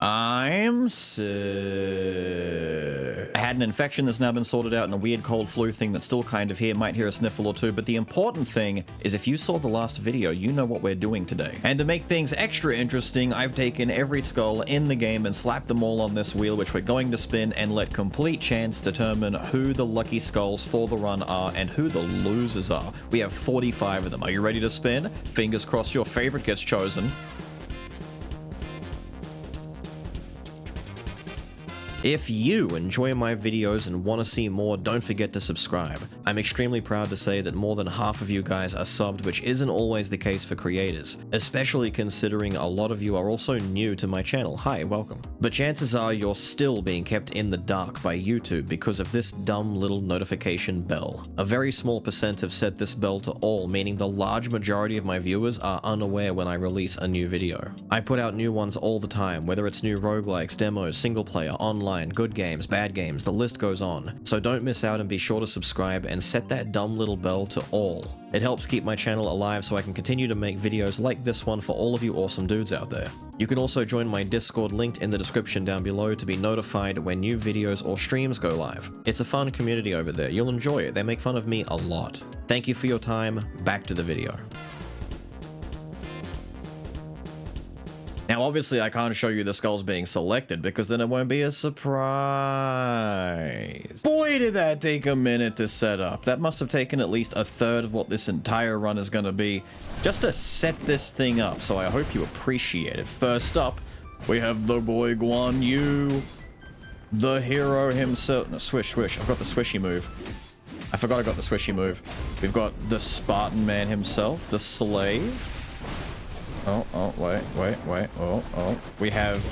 I'm sick. I had an infection that's now been sorted out and a weird cold flu thing that's still kind of here. Might hear a sniffle or two, but the important thing is if you saw the last video, you know what we're doing today. And to make things extra interesting, I've taken every skull in the game and slapped them all on this wheel, which we're going to spin and let complete chance determine who the lucky skulls for the run are and who the losers are. We have 45 of them. Are you ready to spin? Fingers crossed your favorite gets chosen. If you enjoy my videos and want to see more, don't forget to subscribe. I'm extremely proud to say that more than half of you guys are subbed, which isn't always the case for creators, especially considering a lot of you are also new to my channel. Hi, welcome. But chances are you're still being kept in the dark by YouTube because of this dumb little notification bell. A very small percent have set this bell to all, meaning the large majority of my viewers are unaware when I release a new video. I put out new ones all the time, whether it's new roguelikes, demos, single player, online, good games, bad games, the list goes on. So don't miss out and be sure to subscribe and set that dumb little bell to all. It helps keep my channel alive so I can continue to make videos like this one for all of you awesome dudes out there. You can also join my Discord linked in the description down below to be notified when new videos or streams go live. It's a fun community over there. You'll enjoy it. They make fun of me a lot. Thank you for your time. Back to the video. Now, obviously, I can't show you the skulls being selected because then it won't be a surprise. Boy, did that take a minute to set up. That must have taken at least a third of what this entire run is going to be just to set this thing up, so I hope you appreciate it. First up, we have the boy Guan Yu, the hero himself. No, swish, swish. I've got the swishy move. I forgot I got the swishy move. We've got the Spartan man himself, the slave. Wait. Oh. We have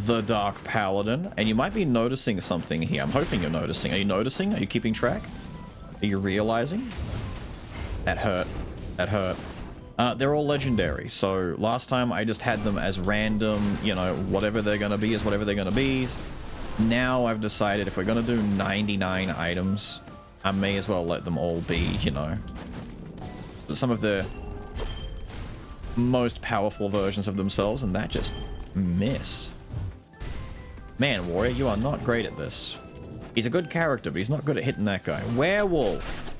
the Dark Paladin, and you might be noticing something here. I'm hoping you're noticing. Are you noticing? Are you keeping track? Are you realizing? That hurt. That hurt. They're all legendary, so last time I just had them as random, you know, whatever they're gonna be is whatever they're gonna be. Now I've decided if we're gonna do 99 items, I may as well let them all be, you know, some of the most powerful versions of themselves, and that just miss. Man, Warrior, you are not great at this. He's a good character, but he's not good at hitting that guy. Werewolf.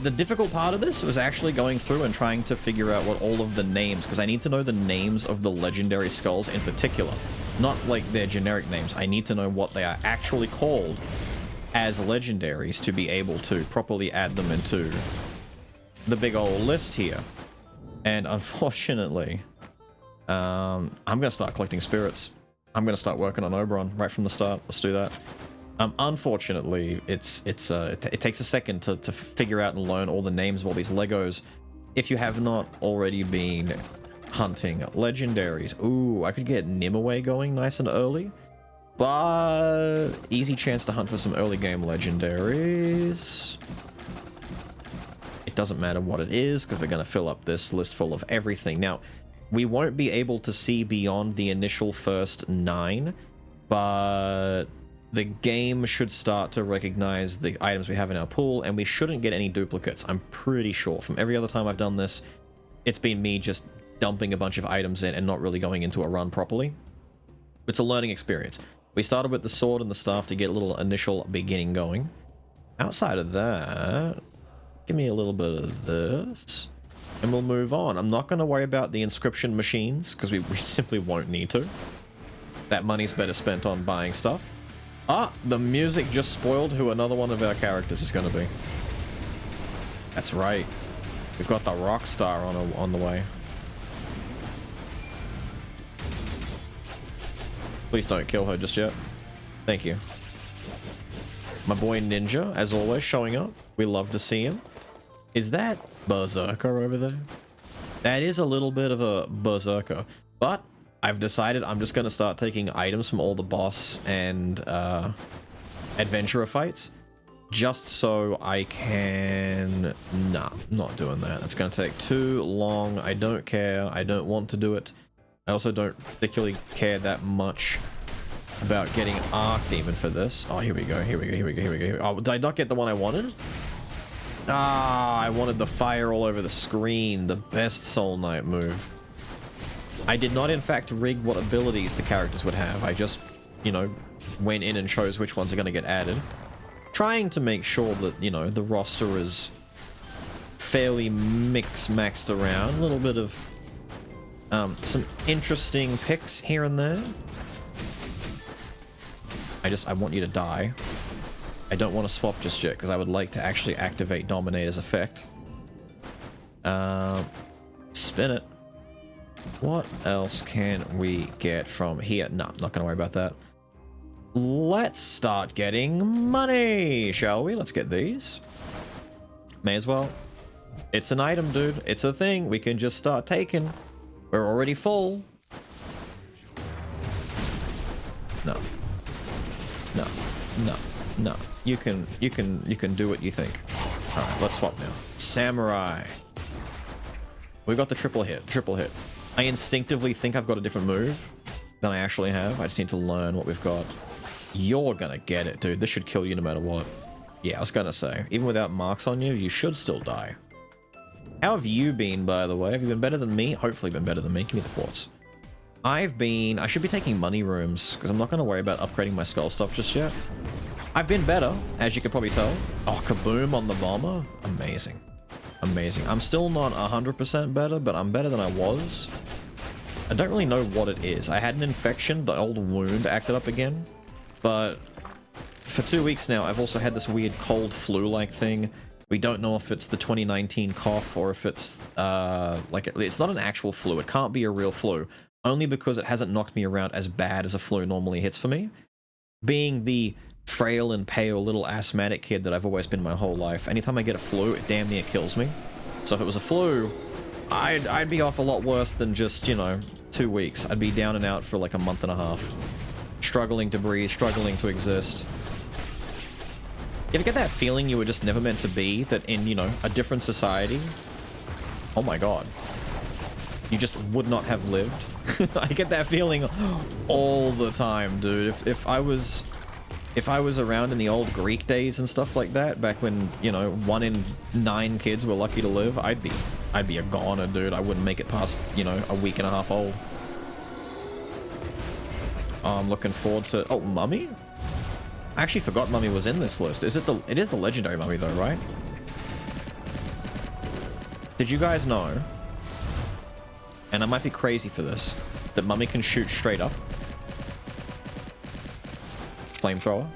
The difficult part of this was actually going through and trying to figure out what all of the names, because I need to know the names of the legendary skulls in particular. Not like their generic names. I need to know what they are actually called as legendaries to be able to properly add them into the big old list here. And unfortunately, I'm going to start collecting spirits. I'm going to start working on Oberon right from the start. Let's do that. Unfortunately, it takes a second to figure out and learn all the names of all these Legos. If you have not already been hunting legendaries. Ooh, I could get Nimue going nice and early. But easy chance to hunt for some early game legendaries. It doesn't matter what it is because we're going to fill up this list full of everything. Now, we won't be able to see beyond the initial first 9, but the game should start to recognize the items we have in our pool, and we shouldn't get any duplicates, I'm pretty sure. From every other time I've done this, it's been me just dumping a bunch of items in and not really going into a run properly. It's a learning experience. We started with the sword and the staff to get a little initial beginning going. Outside of that, give me a little bit of this, and we'll move on. I'm not going to worry about the inscription machines, because we simply won't need to. That money's better spent on buying stuff. Ah, the music just spoiled who another one of our characters is going to be. That's right. We've got the rock star on the way. Please don't kill her just yet. Thank you. My boy Ninja, as always, showing up. We love to see him. Is that Berserker over there? That is a little bit of a Berserker. But I've decided I'm just going to start taking items from all the boss and adventurer fights. Just so I can... Nah, not doing that. That's going to take too long. I don't care. I don't want to do it. I also don't particularly care that much about getting Archdemon for this. Oh, here we go. Oh, did I not get the one I wanted? Ah, I wanted the fire all over the screen. The best Soul Knight move. I did not, in fact, rig what abilities the characters would have. I just, you know, went in and chose which ones are going to get added. Trying to make sure that, you know, the roster is fairly maxed around. A little bit of some interesting picks here and there. I want you to die. I don't want to swap just yet, because I would like to actually activate Dominator's effect. Spin it. What else can we get from here? No, I'm not going to worry about that. Let's start getting money, shall we? Let's get these. May as well. It's an item, dude. It's a thing. We can just start taking. We're already full. No. No. No. No. You can do what you think. Alright, let's swap now. Samurai. We got the triple hit. Triple hit. I instinctively think I've got a different move than I actually have. I just need to learn what we've got. You're gonna get it, dude. This should kill you no matter what. Yeah, I was gonna say. Even without marks on you, you should still die. How have you been, by the way? Have you been better than me? Hopefully been better than me. Give me the quartz. I should be taking money rooms, because I'm not going to worry about upgrading my skull stuff just yet. I've been better, as you can probably tell. Oh, kaboom on the bomber. Amazing. Amazing. I'm still not 100% better, but I'm better than I was. I don't really know what it is. I had an infection. The old wound acted up again. But for 2 weeks now, I've also had this weird cold flu-like thing. We don't know if it's the 2019 cough or if it's, it's not an actual flu. It can't be a real flu. Only because it hasn't knocked me around as bad as a flu normally hits for me. Being the frail and pale little asthmatic kid that I've always been my whole life, anytime I get a flu, it damn near kills me. So if it was a flu, I'd be off a lot worse than just, you know, 2 weeks. I'd be down and out for like a month and a half. Struggling to breathe, struggling to exist. You ever get that feeling you were just never meant to be? That in, you know, a different society? Oh my god. You just would not have lived. I get that feeling all the time, dude. If I was around in the old Greek days and stuff like that, back when, you know, 1 in 9 kids were lucky to live, I'd be a goner, dude. I wouldn't make it past, you know, a week and a half old. I'm looking forward to... Oh, Mummy? I actually forgot Mummy was in this list. It is the legendary Mummy though, right? Did you guys know, and I might be crazy for this, that Mummy can shoot straight up? Flamethrower.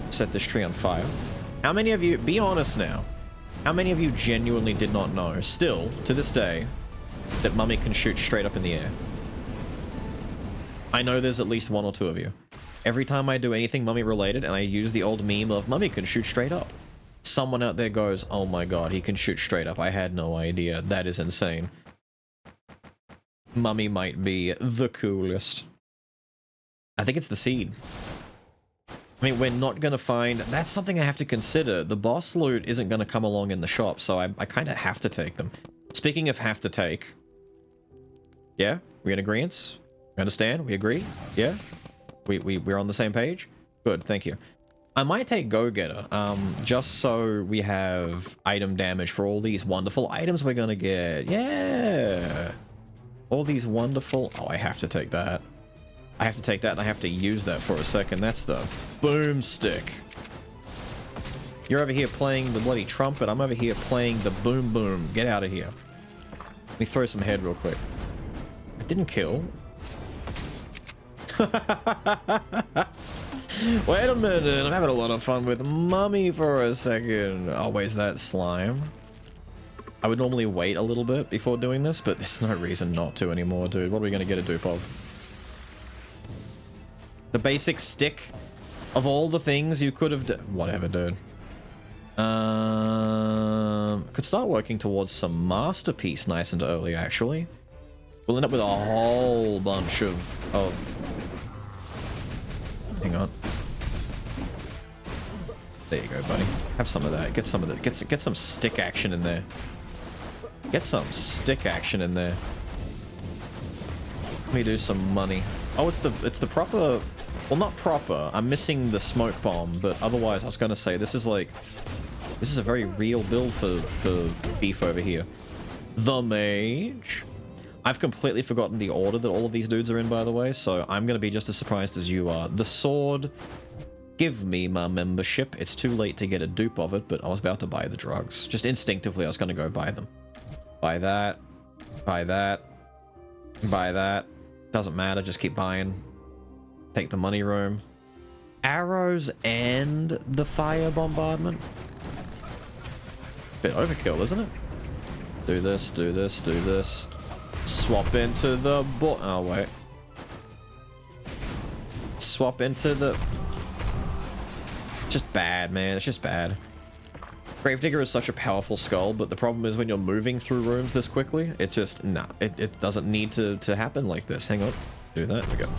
Set this tree on fire. How many of you, be honest now, how many of you genuinely did not know, still, to this day, that Mummy can shoot straight up in the air? I know there's at least 1 or 2 of you. Every time I do anything Mummy related and I use the old meme of Mummy can shoot straight up, someone out there goes, oh my god, he can shoot straight up. I had no idea. That is insane. Mummy might be the coolest. I think it's the seed. I mean, we're not going to find... That's something I have to consider. The boss loot isn't going to come along in the shop, so I kind of have to take them. Speaking of have to take... Yeah? We in agreeance? We understand? We agree? Yeah? We're on the same page? Good, thank you. I might take Go-Getter, just so we have item damage for all these wonderful items we're gonna get. Yeah! All these wonderful... Oh, I have to take that. I have to take that and I have to use that for a second. That's the boomstick. You're over here playing the bloody trumpet. I'm over here playing the boom boom. Get out of here. Let me throw some head real quick. It didn't kill. Wait a minute, I'm having a lot of fun with Mummy for a second. Always that slime. I would normally wait a little bit before doing this, but there's no reason not to anymore, dude. What are we gonna get a dupe of? The basic stick of all the things you could have done. Whatever, dude. Could start working towards some masterpiece nice and early, actually. We'll end up with a whole bunch of... Hang on. There you go, buddy. Have some of that. Get some of that. Get some stick action in there. Get some stick action in there. Let me do some money. Oh, it's the proper... Well, not proper. I'm missing the smoke bomb, but otherwise I was going to say this is like This is a very real build for beef over here. The mage. I've completely forgotten the order that all of these dudes are in, by the way, so I'm going to be just as surprised as you are. The sword. Give me my membership. It's too late to get a dupe of it, but I was about to buy the drugs. Just instinctively, I was going to go buy them. Buy that. Buy that. Buy that. Doesn't matter, just keep buying. Take the money room. Arrows and the fire bombardment. Bit overkill, isn't it? Do this, do this, do this. Swap into the oh wait. Swap into the... Just bad, man. It's just bad. Gravedigger is such a powerful skull, but the problem is when you're moving through rooms this quickly, it just... Nah, it doesn't need to happen like this. Hang on. Do that. There we go.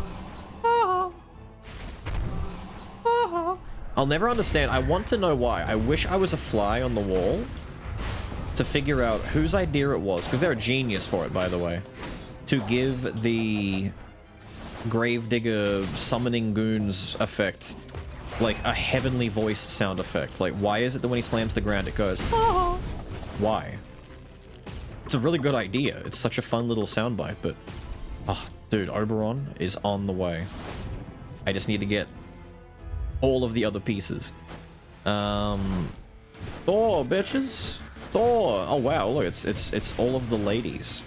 I'll never understand. I want to know why. I wish I was a fly on the wall to figure out whose idea it was, because they're a genius for it, by the way, to give the Gravedigger summoning goons effect like a heavenly voiced sound effect. Like, why is it that when he slams the ground it goes, ah? Why? It's a really good idea. It's such a fun little soundbite, but oh, dude, Oberon is on the way. I just need to get all of the other pieces. Thor, bitches. Thor. Oh wow, look, it's all of the ladies.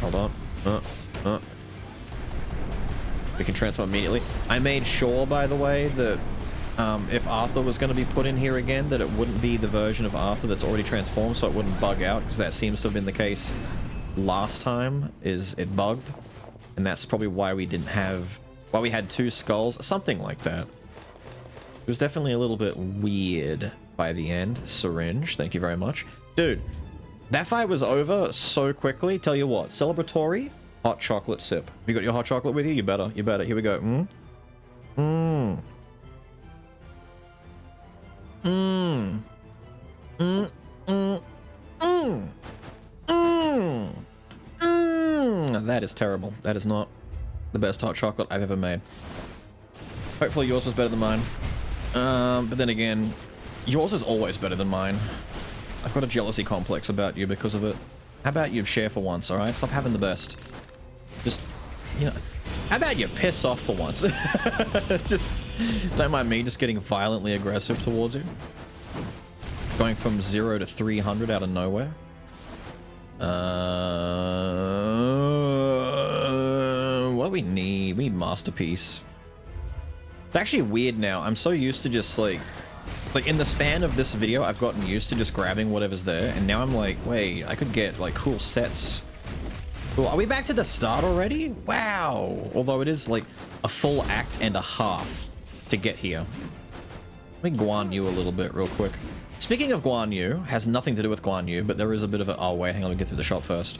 Hold on. We can transfer immediately. I made sure, by the way, that if Arthur was going to be put in here again, that it wouldn't be the version of Arthur that's already transformed, so it wouldn't bug out, because that seems to have been the case last time, is it bugged. And that's probably why we didn't have... Why we had two skulls, something like that. It was definitely a little bit weird by the end. Syringe, thank you very much. Dude, that fight was over so quickly. Tell you what, celebratory hot chocolate sip. Have you got your hot chocolate with you? You better, you better. Here we go. That is terrible. That is not the best hot chocolate I've ever made. Hopefully yours was better than mine. But then again, yours is always better than mine. I've got a jealousy complex about you because of it. How about you share for once, alright? Stop having the best. Just, you know... How about you piss off for once? Just... Don't mind me just getting violently aggressive towards you. Going from 0 to 300 out of nowhere. What do we need? We need Masterpiece. It's actually weird now. I'm so used to just like in the span of this video, I've gotten used to just grabbing whatever's there, and now I'm like, wait, I could get like cool sets. Cool. Are we back to the start already? Wow. Although it is like a full act and a half to get here. Let me Guan Yu a little bit real quick. Speaking of Guan Yu, has nothing to do with Guan Yu, but there is a bit of a... Oh, wait, hang on, let me get through the shop first.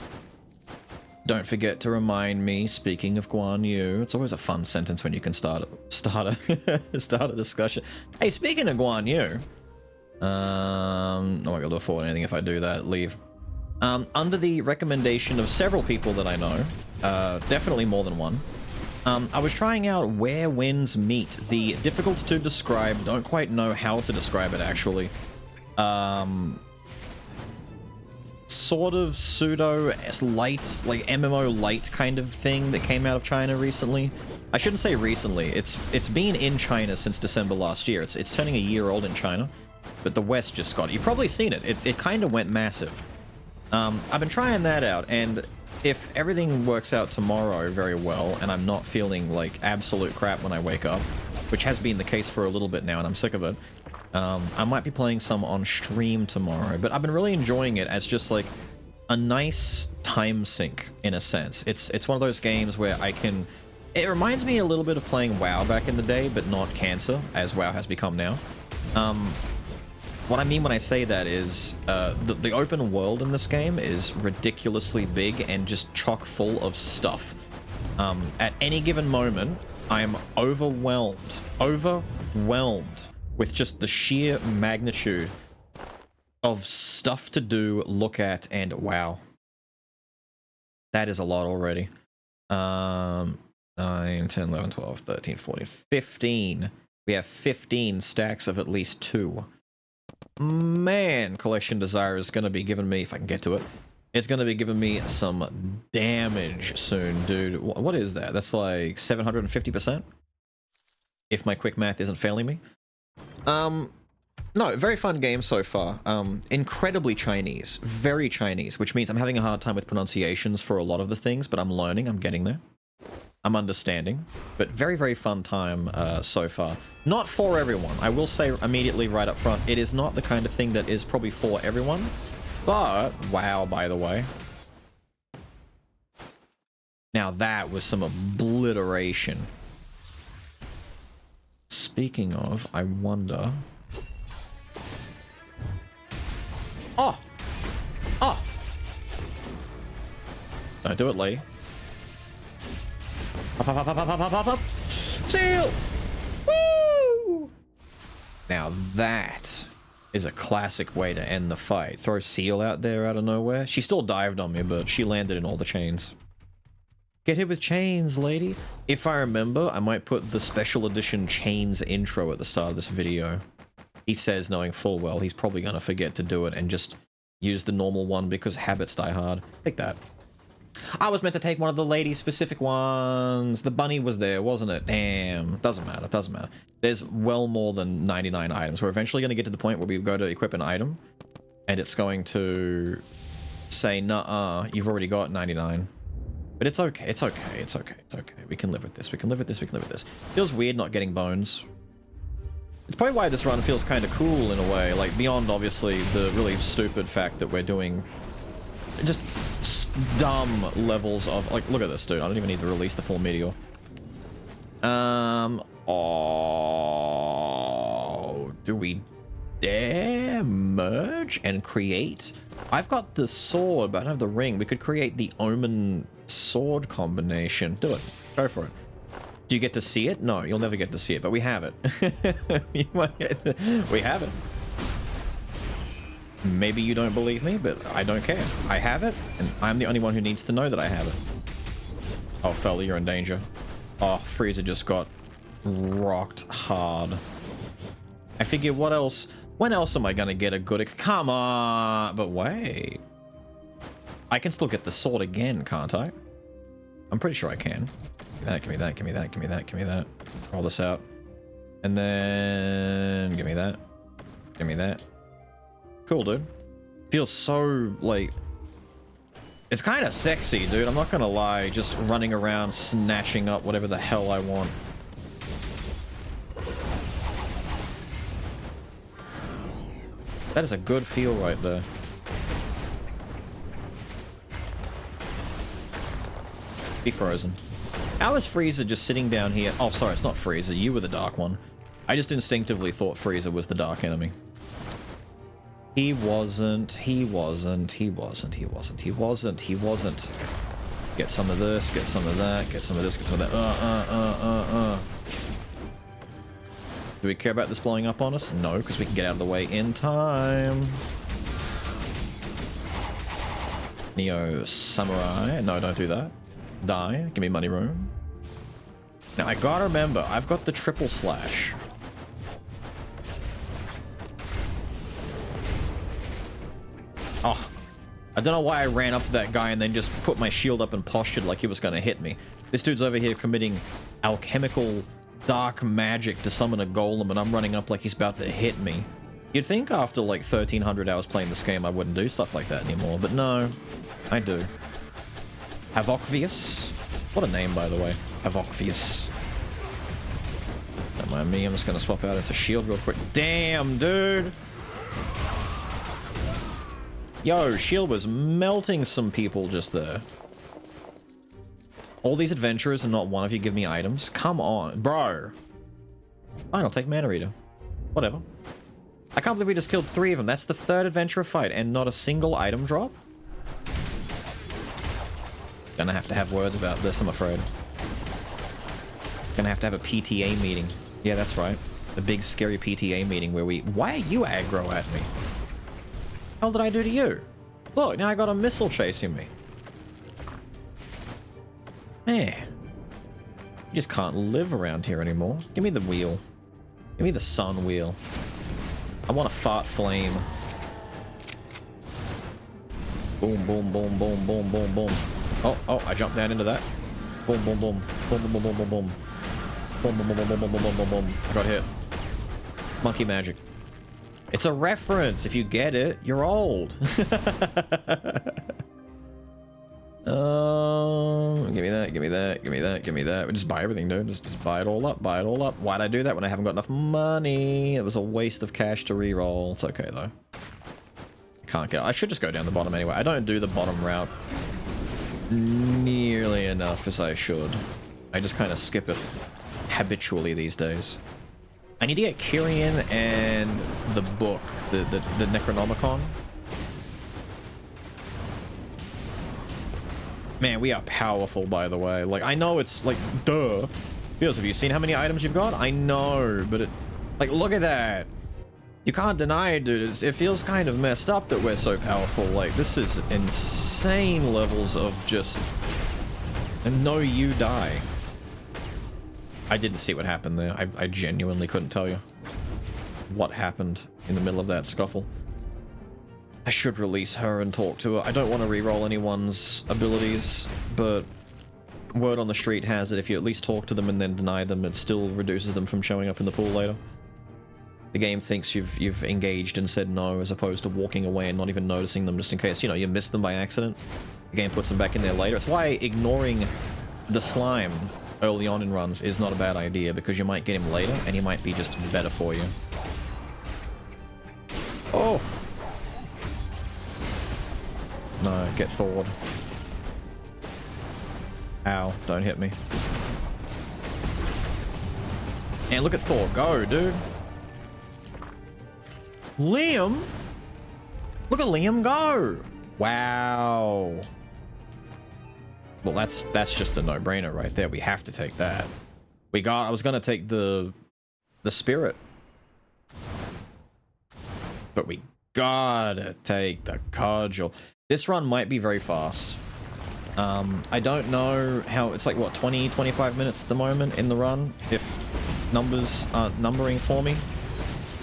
Don't forget to remind me, speaking of Guan Yu, it's always a fun sentence when you can start a discussion. Hey, speaking of Guan Yu, I'm not going to afford anything if I do that. Leave. Under the recommendation of several people that I know, definitely more than one, I was trying out Where Winds Meet. The difficult to describe, don't quite know how to describe it actually. Sort of pseudo light, like MMO light kind of thing that came out of China recently. I shouldn't say recently. It's been in China since December last year. It's turning a year old in China, but the West just got it. You've probably seen it. It kind of went massive. I've been trying that out, and if everything works out tomorrow very well, and I'm not feeling like absolute crap when I wake up, which has been the case for a little bit now, and I'm sick of it, I might be playing some on stream tomorrow, but I've been really enjoying it as just like a nice time sink in a sense. It's one of those games where I can... It reminds me a little bit of playing WoW back in the day, but not Cancer, as WoW has become now. What I mean when I say that is the open world in this game is ridiculously big and just chock full of stuff. At any given moment, I'm overwhelmed with just the sheer magnitude of stuff to do, look at, and wow. That is a lot already. 9, 10, 11, 12, 13, 14, 15. We have 15 stacks of at least 2. Man, Collection Desire is going to be giving me, if I can get to it, it's going to be giving me some damage soon, dude. What is that? That's like 750%? If my quick math isn't failing me. No, very fun game so far. Incredibly Chinese. Very Chinese, which means I'm having a hard time with pronunciations for a lot of the things, but I'm learning, I'm getting there. I'm understanding. But very, very fun time so far. Not for everyone. I will say immediately right up front, it is not the kind of thing that is probably for everyone. But, wow, by the way. Now that was some obliteration. Speaking of, I wonder... Oh! Oh! Don't do it, lady. Up, up, up, up, up, up, up, up. Seal! Woo! Now that is a classic way to end the fight. Throw Seal out there out of nowhere. She still dived on me, but she landed in all the chains. Get hit with chains, lady. If I remember, I might put the special edition chains intro at the start of this video. He says, knowing full well, he's probably going to forget to do it and just use the normal one because habits die hard. Take that. I was meant to take one of the lady-specific ones. The bunny was there, wasn't it? Damn. Doesn't matter. Doesn't matter. There's well more than 99 items. We're eventually going to get to the point where we go to equip an item, and it's going to say, nuh-uh, you've already got 99. But it's okay. It's okay. It's okay. It's okay. We can live with this. We can live with this. We can live with this. Feels weird not getting bones. It's probably why this run feels kind of cool in a way. Like, beyond, obviously, the really stupid fact that we're doing just dumb levels of... Like, look at this, dude. I don't even need to release the full meteor. Oh... Do we dare merge and create? I've got the sword, but I don't have the ring. We could create the Omen sword combination. Do it. Go for it. Do you get to see it? No, you'll never get to see it, but we have it. We have it. Maybe you don't believe me, but I don't care. I have it, and I'm the only one who needs to know that I have it. Oh, fella, you're in danger. Oh, Frieza just got rocked hard. I figure, what else? When else am I gonna get a good... Come on! But wait. I can still get the sword again, can't I? I'm pretty sure I can. Give me that, give me that, give me that, give me that. Roll this out. And then... Give me that. Give me that. Cool, dude. Feels so, like... It's kind of sexy, dude. I'm not gonna lie. Just running around, snatching up whatever the hell I want. That is a good feel right there. Be frozen. How is Frieza just sitting down here? Oh, sorry, it's not Frieza. You were the dark one. I just instinctively thought Frieza was the dark enemy. He wasn't. He wasn't. He wasn't. He wasn't. He wasn't. He wasn't. Get some of this. Get some of that. Get some of this. Get some of that. Do we care about this blowing up on us? No, because we can get out of the way in time. Neo Samurai. No, don't do that. Die. Give me money room. Now, I gotta remember, I've got the triple slash. Oh. I don't know why I ran up to that guy and then just put my shield up and postured like he was gonna hit me. This dude's over here committing alchemical dark magic to summon a golem, and I'm running up like he's about to hit me. You'd think after like 1,300 hours playing this game I wouldn't do stuff like that anymore, but no, I do. Havokvius? What a name, by the way. Havokvius. Don't mind me, I'm just gonna swap out into shield real quick. Damn, dude! Yo, shield was melting some people just there. All these adventurers and not one of you give me items? Come on, bro. Fine, I'll take Mana Eater. Whatever. I can't believe we just killed 3 of them. That's the 3rd adventurer fight and not a single item drop? Gonna have to have words about this, I'm afraid. Gonna have to have a PTA meeting. Yeah, that's right. The big scary PTA meeting where we... Why are you aggro at me? What the hell did I do to you? Look, now I got a missile chasing me. Man. You just can't live around here anymore. Give me the wheel. Give me the sun wheel. I want a fart flame. Boom, boom, boom, boom, boom, boom, boom. Oh, I jumped down into that. Boom, boom, boom. Boom, boom, boom, boom, boom, boom. Boom, boom, boom, boom, boom, boom, boom, boom, boom. I got hit. Monkey magic. It's a reference. If you get it, you're old. Give me that, give me that, give me that, give me that. We just buy everything, dude. Just buy it all up, buy it all up. Why'd I do that when I haven't got enough money? It was a waste of cash to re-roll. It's okay, though. Can't get... I should just go down the bottom anyway. I don't do the bottom route nearly enough as I should. I just kind of skip it habitually these days. I need to get Kyrian and the book, the Necronomicon. Man, we are powerful, by the way. Like, I know it's like, duh. Beelz, have you seen how many items you've got? I know, but it... Like, look at that. You can't deny it, dude. It feels kind of messed up that we're so powerful. Like, this is insane levels of just... And no, you die. I didn't see what happened there. I genuinely couldn't tell you what happened in the middle of that scuffle. I should release her and talk to her. I don't want to re-roll anyone's abilities, but word on the street has it if you at least talk to them and then deny them, it still reduces them from showing up in the pool later. The game thinks you've engaged and said no, as opposed to walking away and not even noticing them just in case, you know, you missed them by accident. The game puts them back in there later. It's why ignoring the slime early on in runs is not a bad idea, because you might get him later and he might be just better for you. Oh! No, get forward. Ow, don't hit me. And look at Thor, go, dude! Liam? Look at Liam go! Wow. Well, that's just a no-brainer right there. We have to take that. I was gonna take the spirit. But we gotta take the cudgel. This run might be very fast. I don't know how... It's like, what, 20, 25 minutes at the moment in the run? If numbers aren't numbering for me.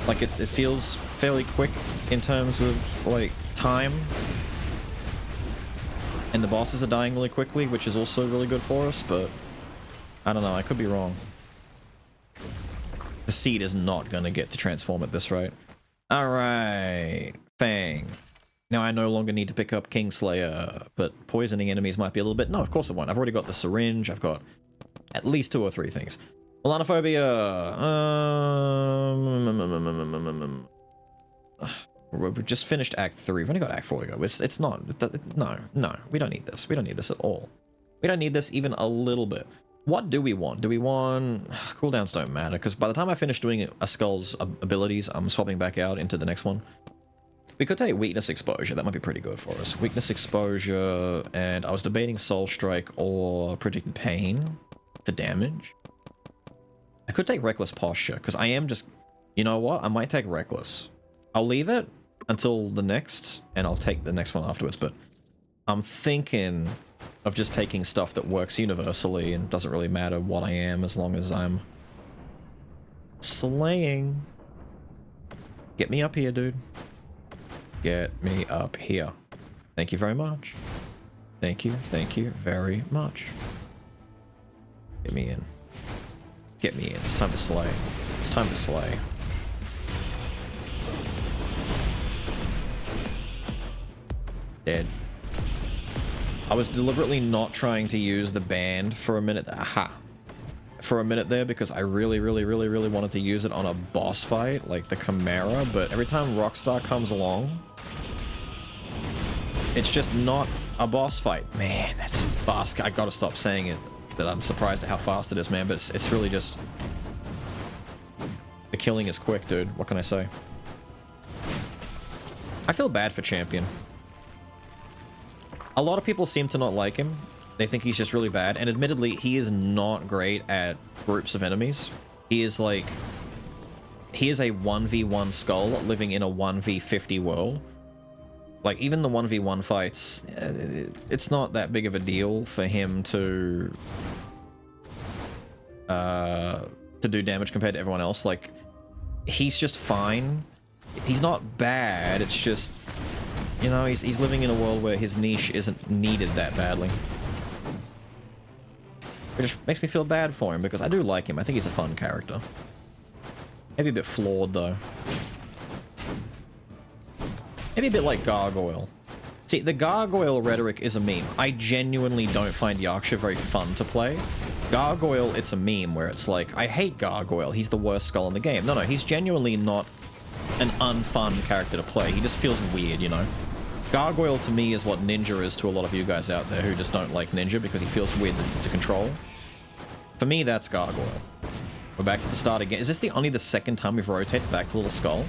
Like, it feels fairly quick in terms of, like, time. And the bosses are dying really quickly, which is also really good for us, but... I don't know, I could be wrong. The seed is not gonna get to transform at this rate. Alright, Fang. Now I no longer need to pick up Kingslayer, but poisoning enemies might be a little bit... No, of course I won't. I've already got the syringe, I've got at least 2 or 3 things. Melanophobia! We've just finished Act 3. We've only got Act 4 to go. It's not... No, we don't need this. We don't need this at all. We don't need this even a little bit. What do we want? Do we want... Cooldowns don't matter, because by the time I finish doing a Skull's abilities, I'm swapping back out into the next one. We could take Weakness Exposure. That might be pretty good for us. Weakness Exposure, and I was debating Soul Strike or Predicted Pain for damage. I could take Reckless Posture, because I am just... You know what? I might take Reckless. I'll leave it until the next, and I'll take the next one afterwards, but I'm thinking of just taking stuff that works universally and doesn't really matter what I am as long as I'm slaying. Get me up here, dude. Get me up here. Thank you very much. Thank you very much. Get me in. Get me in. It's time to slay. It's time to slay. Dead. I was deliberately not trying to use the band for a minute. Aha. For a minute there, because I really wanted to use it on a boss fight, like the Chimera, but every time Rockstar comes along, it's just not a boss fight. Man, that's fast. I gotta stop saying it, that I'm surprised at how fast it is, man, but it's really just... The killing is quick, dude. What can I say? I feel bad for Champion. A lot of people seem to not like him. They think he's just really bad, and admittedly, he is not great at groups of enemies. He is like... He is a 1v1 Skull living in a 1v50 world. Like, even the 1v1 fights, it's not that big of a deal for him to do damage compared to everyone else. Like, he's just fine. He's not bad, it's just, you know, he's living in a world where his niche isn't needed that badly. It just makes me feel bad for him, because I do like him. I think he's a fun character. Maybe a bit flawed, though. Maybe a bit like Gargoyle. See, the Gargoyle rhetoric is a meme. I genuinely don't find Yaksha very fun to play. Gargoyle, it's a meme where it's like, I hate Gargoyle, he's the worst skull in the game. No, he's genuinely not an unfun character to play. He just feels weird, you know? Gargoyle to me is what Ninja is to a lot of you guys out there who just don't like Ninja because he feels weird to control. For me, that's Gargoyle. We're back to the start again. Is this only the second time we've rotated back to Little Skull?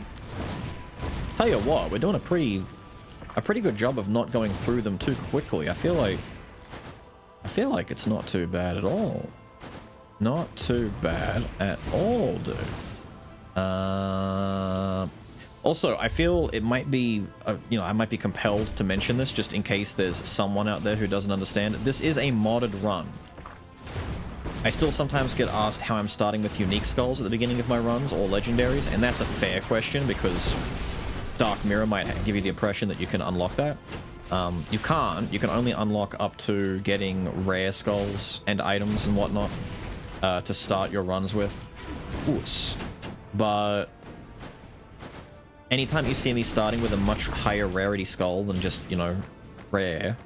Tell you what, we're doing a pretty good job of not going through them too quickly. I feel like it's not too bad at all. Not too bad at all, dude. Also, I feel it might be, you know, I might be compelled to mention this just in case there's someone out there who doesn't understand. This is a modded run. I still sometimes get asked how I'm starting with unique skulls at the beginning of my runs or legendaries, and that's a fair question because Dark Mirror might give you the impression that you can unlock that. You can't. You can only unlock up to getting rare skulls and items and whatnot to start your runs with. Oos. But anytime you see me starting with a much higher rarity skull than just, you know, rare,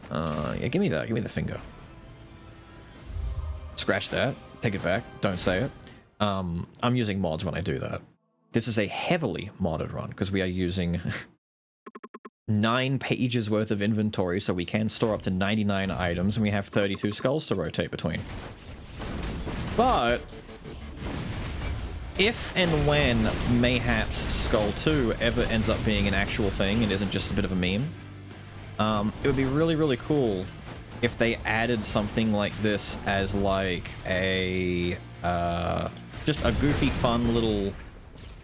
yeah, give me that. Give me the finger. Scratch that. Take it back. Don't say it. I'm using mods when I do that. This is a heavily modded run because we are using 9 pages worth of inventory, so we can store up to 99 items, and we have 32 skulls to rotate between. But if and when mayhaps Skull 2 ever ends up being an actual thing and isn't just a bit of a meme, it would be really, really cool if they added something like this as like a just a goofy, fun little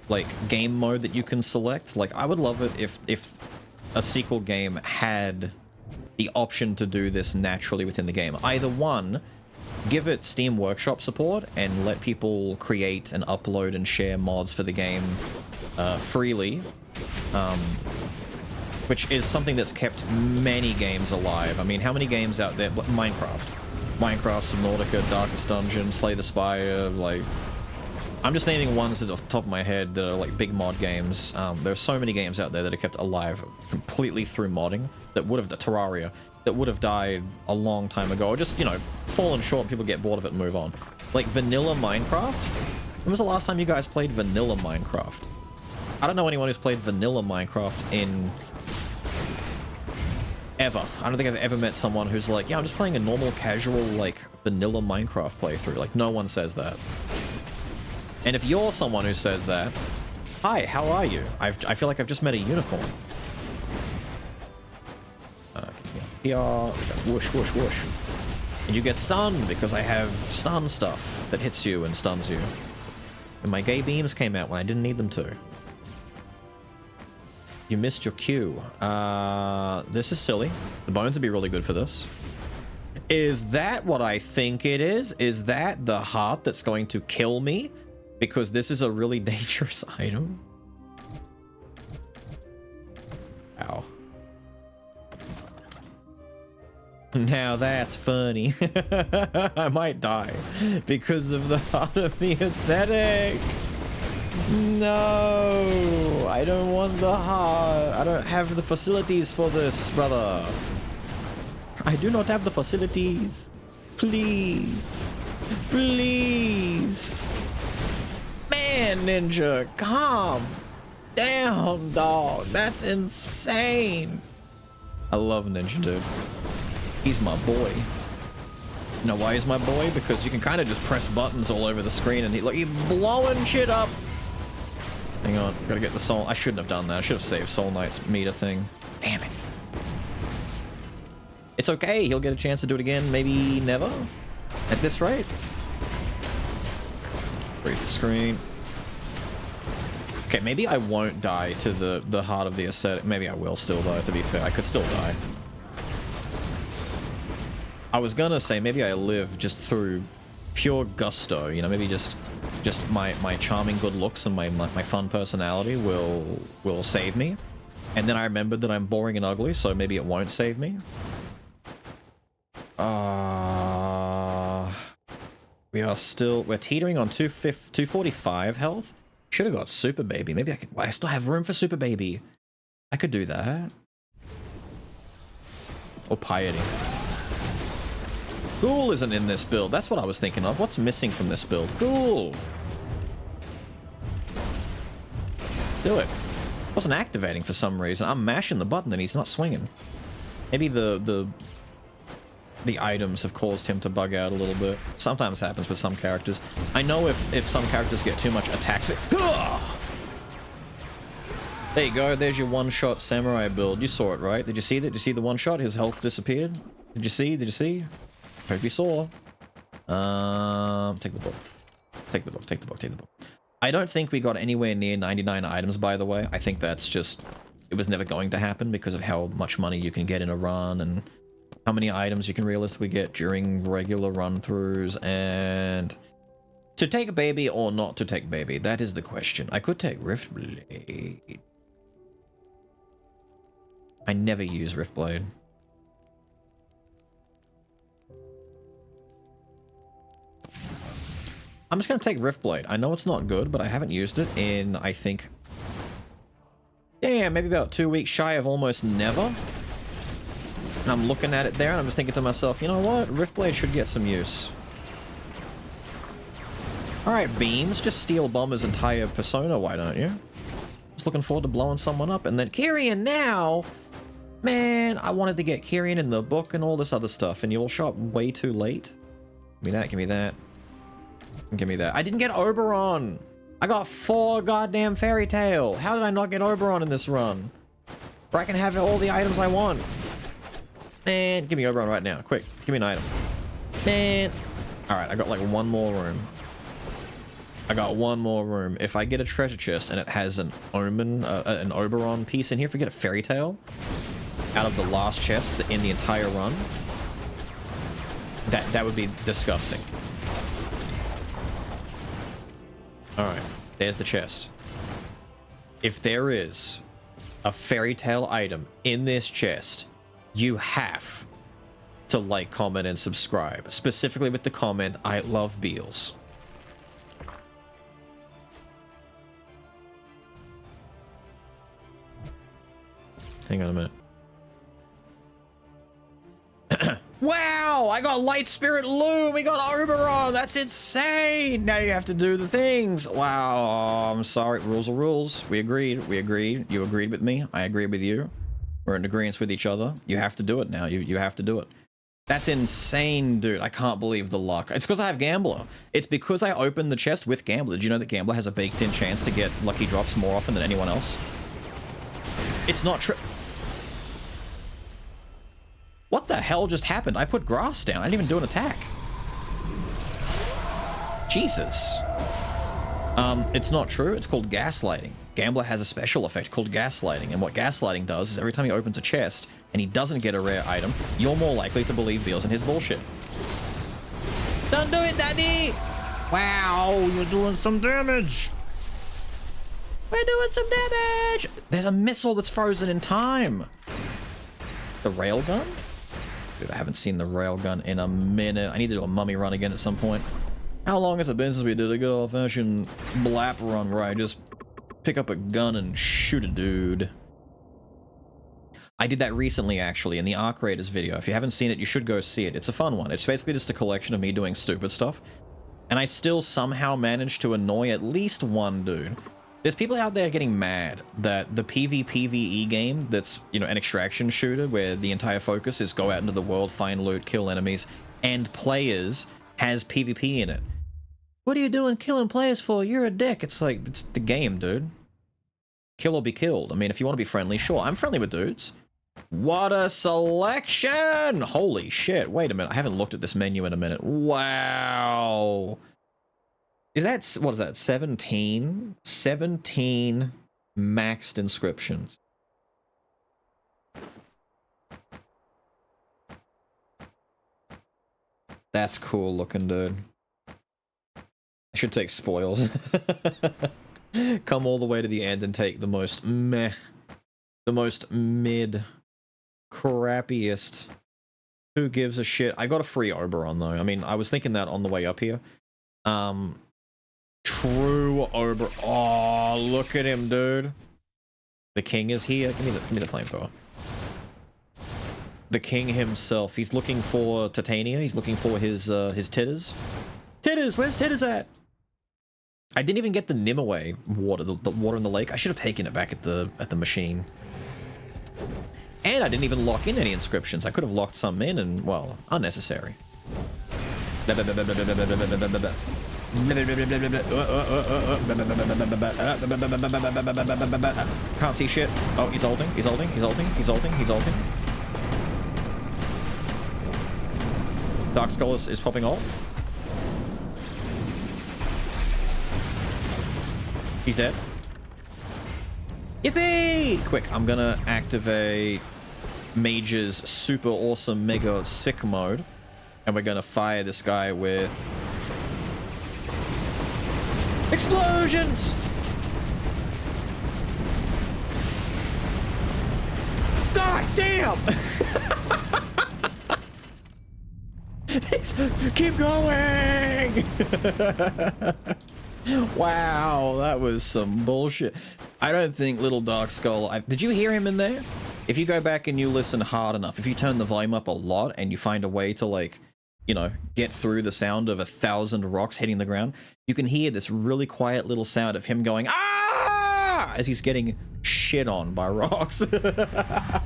like game mode that you can select. Like, I would love it if a sequel game had the option to do this naturally within the game. Either one, give it Steam Workshop support and let people create and upload and share mods for the game freely, which is something that's kept many games alive. I mean, how many games out there? Minecraft, Subnautica, Darkest Dungeon, Slay the Spire, like... I'm just naming ones that off the top of my head that are like big mod games. There are so many games out there that are kept alive completely through modding that would have, Terraria, that would have died a long time ago, or just, you know, fallen short, people get bored of it and move on. Like vanilla Minecraft? When was the last time you guys played vanilla Minecraft? I don't know anyone who's played vanilla Minecraft in... ever. I don't think I've ever met someone who's like, yeah, I'm just playing a normal, casual, like, vanilla Minecraft playthrough. Like, no one says that. And if you're someone who says that, hi, how are you? I feel like I've just met a unicorn. PR, whoosh, whoosh, whoosh. And you get stunned because I have stun stuff that hits you and stuns you. And my gay beams came out when I didn't need them to. You missed your cue. This is silly. The bones would be really good for this. Is that what I think it is? Is that the heart that's going to kill me? Because this is a really dangerous item. Ow. Now that's funny. I might die because of the heart of the ascetic. No, I don't want the heart. I don't have the facilities for this, brother. I do not have the facilities. Please. Please. Man, Ninja, calm down, dog. That's insane. I love Ninja, dude. He's my boy. You know why he's my boy? Because you can kind of just press buttons all over the screen and he's blowing shit up. Hang on, gotta get the soul. I shouldn't have done that. I should have saved Soul Knight's meter thing. Damn it. It's okay. He'll get a chance to do it again. Maybe never. At this rate. Freeze the screen. Okay, maybe I won't die to the heart of the ascetic. Maybe I will still, though, to be fair. I could still die. I was gonna say maybe I live just through pure gusto, you know, maybe just my charming good looks and my fun personality will save me. And then I remembered that I'm boring and ugly, so maybe it won't save me. We're teetering on 245 health. Should have got Super Baby. Maybe I could. I still have room for Super Baby. I could do that. Or Piety. Skul isn't in this build. That's what I was thinking of. What's missing from this build? Skul. Do it. Wasn't activating for some reason. I'm mashing the button and he's not swinging. Maybe the items have caused him to bug out a little bit. Sometimes happens with some characters. I know if some characters get too much attack speed. There you go. There's your one-shot samurai build. You saw it, right? Did you see that? Did you see the one-shot? His health disappeared. Did you see? Did you see? Hope you saw. Take the book. Take the book. Take the book. Take the book. I don't think we got anywhere near 99 items, by the way. I think that's just... It was never going to happen because of how much money you can get in a run and how many items you can realistically get during regular run-throughs, and... To take Baby or not to take Baby? That is the question. I could take Riftblade. I never use Riftblade. I'm just going to take Riftblade. I know it's not good, but I haven't used it in, I think... Yeah, maybe about 2 weeks shy of almost never. And I'm looking at it there, and I'm just thinking to myself, you know what? Riftblade should get some use. Alright, Beams, just steal Bomber's entire persona, why don't you? Just looking forward to blowing someone up. And then Kyrian now! Man, I wanted to get Kyrian in the book and all this other stuff, and you all show up way too late. Give me that, give me that. Give me that. I didn't get Oberon! I got 4 goddamn Fairy Tail! How did I not get Oberon in this run? Where I can have all the items I want. Man, give me Oberon right now. Quick, give me an item. Man. Alright, I got like one more room. I got one more room. If I get a treasure chest and it has an an Oberon piece in here, if we get a Fairy Tail out of the last chest in the entire run, that would be disgusting. Alright, there's the chest. If there is a Fairy Tail item in this chest, you have to like, comment, and subscribe. Specifically with the comment, I love Beelz. Hang on a minute. Wow! I got Light Spirit Loom! We got Oberon! That's insane! Now you have to do the things! Wow, I'm sorry. Rules are rules. We agreed. We agreed. You agreed with me. I agreed with you. We're in agreement with each other. You have to do it now. You have to do it. That's insane, dude. I can't believe the luck. It's because I have Gambler. It's because I opened the chest with Gambler. Did you know that Gambler has a baked-in chance to get lucky drops more often than anyone else? It's not true. What the hell just happened? I put grass down. I didn't even do an attack. Jesus. It's not true. It's called gaslighting. Gambler has a special effect called gaslighting, and what gaslighting does is every time he opens a chest and he doesn't get a rare item, you're more likely to believe Beelz and his bullshit. Don't do it, Daddy! Wow, you're doing some damage! We're doing some damage! There's a missile that's frozen in time! The railgun? Dude, I haven't seen the railgun in a minute. I need to do a mummy run again at some point. How long has it been since we did a good old-fashioned blap run where I just pick up a gun and shoot a dude? I did that recently, actually, in the Arc Raiders video. If you haven't seen it, you should go see it. It's a fun one. It's basically just a collection of me doing stupid stuff. And I still somehow managed to annoy at least one dude. There's people out there getting mad that the PvPvE game that's, you know, an extraction shooter where the entire focus is go out into the world, find loot, kill enemies, and players has PvP in it. What are you doing killing players for? You're a dick. It's like, it's the game, dude. Kill or be killed. I mean, if you want to be friendly, sure. I'm friendly with dudes. What a selection! Holy shit. Wait a minute. I haven't looked at this menu in a minute. Wow. Is that, what is that, 17? 17 maxed inscriptions. That's cool looking, dude. Should take spoils. Come all the way to the end and take the most meh, the most mid, crappiest. Who gives a shit? I got a free Oberon though. I mean, I was thinking that on the way up here. True Oberon. Oh, look at him, dude. The king is here. Give me the flamethrower. The king himself. He's looking for Titania. He's looking for his titters. Titters, where's Titters at? I didn't even get the Nimue water, the water in the lake. I should have taken it back at the machine. And I didn't even lock in any inscriptions. I could have locked some in and, well, unnecessary. Can't see shit. Oh, he's ulting, he's ulting, he's ulting, he's ulting, he's ulting. Dark Skull is popping ult. He's dead. Yippee! Quick, I'm gonna activate Mage's super awesome mega sick mode. And we're gonna fire this guy with explosions! God damn! Keep going! Wow, that was some bullshit. I don't think Little Dark Skull... did you hear him in there? If you go back and you listen hard enough, if you turn the volume up a lot and you find a way to, like, you know, get through the sound of 1,000 rocks hitting the ground, you can hear this really quiet little sound of him going, ah! As he's getting shit on by rocks. I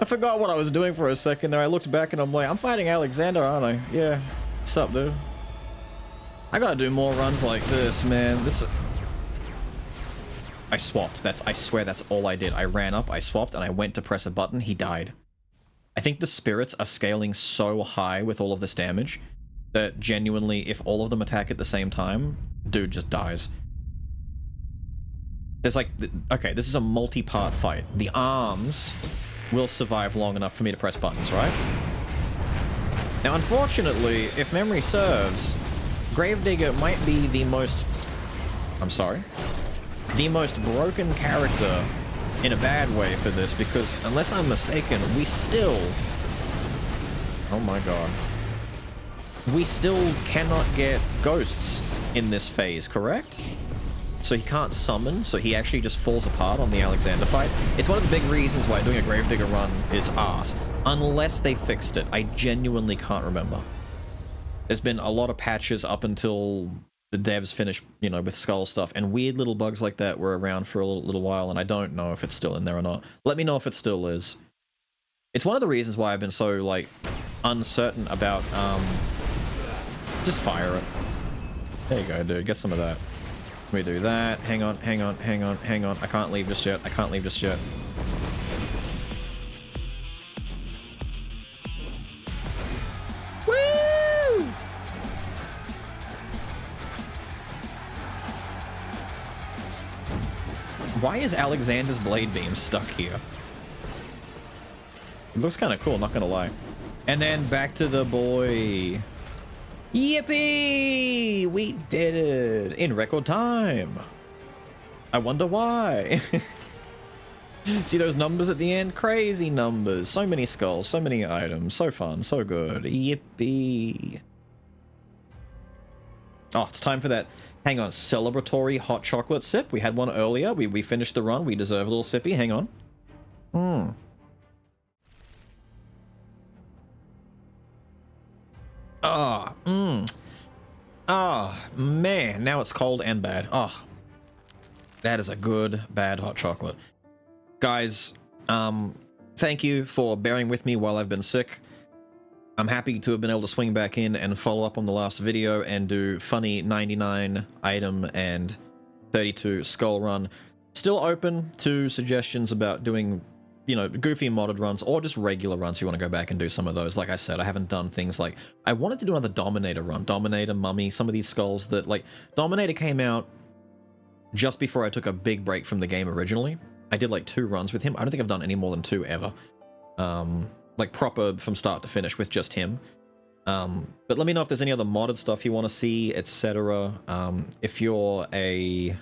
forgot what I was doing for a second there. I looked back and I'm like, I'm fighting Alexander, aren't I? Yeah. What's up, dude? I gotta do more runs like this, man. This... I swapped. I swear that's all I did. I ran up, I swapped, and I went to press a button. He died. I think the spirits are scaling so high with all of this damage that genuinely, if all of them attack at the same time, dude just dies. There's like... okay, this is a multi-part fight. The arms will survive long enough for me to press buttons, right? Now, unfortunately, if memory serves, Gravedigger might be the most... I'm sorry? The most broken character in a bad way for this, because unless I'm mistaken, we still... oh my god. We still cannot get ghosts in this phase, correct? So he can't summon, so he actually just falls apart on the Alexander fight. It's one of the big reasons why doing a Gravedigger run is arse. Unless they fixed it. I genuinely can't remember. There's been a lot of patches up until the devs finished, you know, with Skull stuff, and weird little bugs like that were around for a little while, and I don't know if it's still in there or not. Let me know if it still is. It's one of the reasons why I've been so, like, uncertain about, just fire it. There you go, dude. Get some of that. Let me do that. Hang on, hang on, hang on, hang on. I can't leave just yet. I can't leave just yet. Woo! Why is Alexander's blade beam stuck here? It looks kind of cool, not gonna lie. And then back to the boy. Yippee! We did it! In record time! I wonder why. See those numbers at the end? Crazy numbers. So many skulls, so many items. So fun, so good. Yippee! Oh, it's time for that, hang on, celebratory hot chocolate sip. We had one earlier. We finished the run. We deserve a little sippy. Hang on. Ah, man, now it's cold and bad. Oh, that is a good, bad hot chocolate. Guys, thank you for bearing with me while I've been sick. I'm happy to have been able to swing back in and follow up on the last video and do funny 99 item and 32 skull run. Still open to suggestions about doing, you know, goofy modded runs or just regular runs if you want to go back and do some of those. Like I said, I haven't done things like... I wanted to do another Dominator run. Dominator, Mummy, some of these skulls that, like... Dominator came out just before I took a big break from the game originally. I did like 2 runs with him. I don't think I've done any more than 2 ever. Like proper from start to finish with just him. But let me know if there's any other modded stuff you want to see, etc. If you're a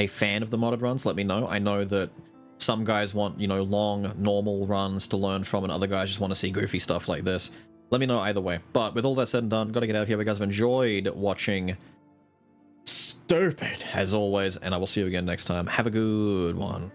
fan of the modded runs, let me know. I know that some guys want, you know, long, normal runs to learn from, and other guys just want to see goofy stuff like this. Let me know either way. But with all that said and done, gotta get out of here. But guys, have enjoyed watching Stupid, as always, and I will see you again next time. Have a good one.